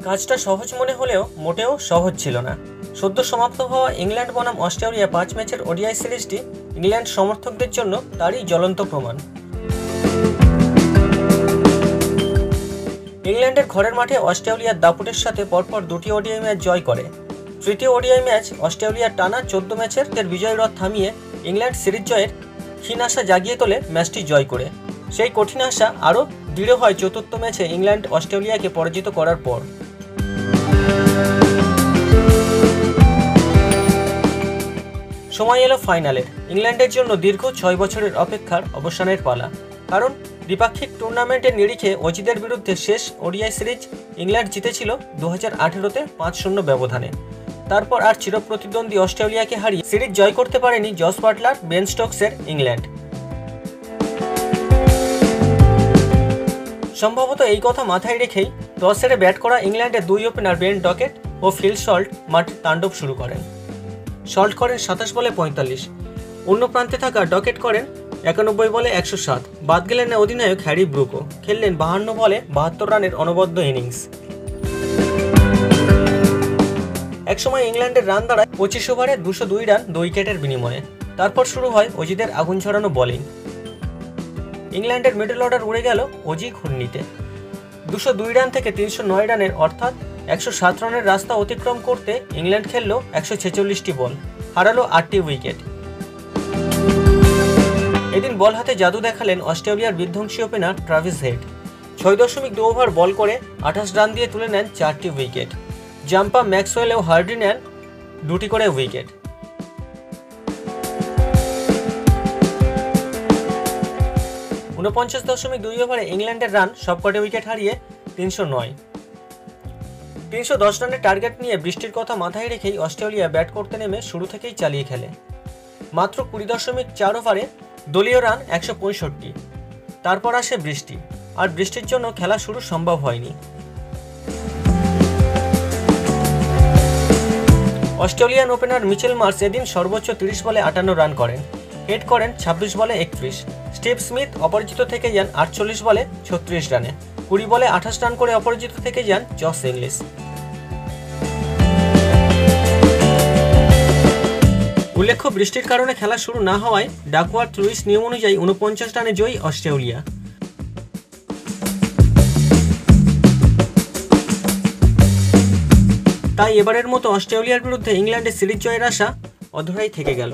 কাজটা সহজ মনে হলেও মোটেও সহজ ছিল না। সদ্য সমাপ্ত হওয়া ইংল্যান্ড বনাম অস্ট্রেলিয়া 5 ম্যাচের ওডিআই সিরিজটি ইংল্যান্ড সমর্থকদের জন্য তারই জ্বলন্ত প্রমাণ। ইংল্যান্ডের ঘরের মাঠে অস্ট্রেলিয়ার দাপুটের সাথে পরপর দুটি ওডিআই ম্যাচ জয় করে। তৃতীয় ওডিআই ম্যাচ অস্ট্রেলিয়ার টানা 14 ম্যাচের বিজয় রথ থামিয়ে ইংল্যান্ড সিরিজ জয়ের ক্ষীণ আশা জাগিয়ে তোলে ম্যাচটি জয় করে। সেই কঠিন আশা আরও দৃঢ় হয় চতুর্থ ম্যাচে ইংল্যান্ড অস্ট্রেলিয়াকে পরাজিত করার পর। সময় এলো ফাইনালের। ইংল্যান্ডের জন্য দীর্ঘ 6 বছরের অপেক্ষার অবসানের পালা। কারণ দ্বিপাক্ষিক টুর্নামেন্টের নিরিখে অজিদের বিরুদ্ধে শেষ ওডিআই সিরিজ ইংল্যান্ড জিতেছিল 2018-তে 5-0 ব্যবধানে। তারপর আর চিরপ্রতিদ্বন্দ্বী অস্ট্রেলিয়াকে হারিয়ে সিরিজ জয় করতে পারেনি জস বাটলার, বেন স্টোকসের ইংল্যান্ড। সম্ভবত এই কথা মাথায় রেখেই টস হেরে ব্যাট করা ইংল্যান্ডের দুই ওপেনার বেন ডকেট ও ফিল সল্ট মাঠে তাণ্ডব শুরু করেন। সল্ট করেন 27 বলে 45, অন্য প্রান্তে থাকা ডকেট করেন 91 বলে 107। বাদ গেলেন না অধিনায়ক হ্যারি ব্রুকো, খেললেন 52 বলে 72 রানের অনবদ্য ইনিংস। একসময় ইংল্যান্ডের রান দাঁড়ায় 25 ওভারে 202 রান 2 উইকেটের বিনিময়ে। তারপর শুরু হয় অজিদের আগুন ঝরানো বোলিং। ইংল্যান্ডের মিডল অর্ডার উড়ে গেল অজি ঘূর্ণিতে। 202 রান থেকে 309 রানের অর্থাৎ 107 রানের রাস্তা অতিক্রম করতে ইংল্যান্ড খেলল 146টি বল, হারালো 8টি উইকেট। এদিন বল হাতে জাদু দেখালেন অস্ট্রেলিয়ার বিধ্বংসী ওপেনার ট্রাভিস হেড। 6.2 ওভার বল করে 28 রান দিয়ে তুলে নেন 4টি উইকেট। জাম্পা, ম্যাক্সওয়েল ও হার্ডি নেন 2টি করে উইকেট। 49.2 ওভারে ইংল্যান্ডের রান সবকটি উইকেট হারিয়ে 309। 310 রানের টার্গেট নিয়ে বৃষ্টির কথা মাথায় রেখেই অস্ট্রেলিয়া ব্যাট করতে নেমে শুরু থেকেই চালিয়ে খেলে। মাত্র 20.4 ওভারে দলীয় রান 165। তারপর আসে বৃষ্টি, আর বৃষ্টির জন্য খেলা শুরু সম্ভব হয়নি। অস্ট্রেলিয়ান ওপেনার মিচেল মার্শ এদিন সর্বোচ্চ 30 বলে 58 রান করেন। হেড করেন 26 বলে 31। স্টিভ স্মিথ অপরাজিত থেকে যান 48 বলে 36 রানে। 20 বলে 28 রান করে অপরাজিত থেকে যান জস ইংলিশ। উল্লেখ্য, বৃষ্টির কারণে খেলা শুরু না হওয়ায় ডাকওয়ার্থ লুইস নিয়ম অনুযায়ী 49 রানে জয়ী অস্ট্রেলিয়া। তাই এবারের মতো অস্ট্রেলিয়ার বিরুদ্ধে ইংল্যান্ডের সিরিজ জয়ের আশা অধরাই থেকে গেল।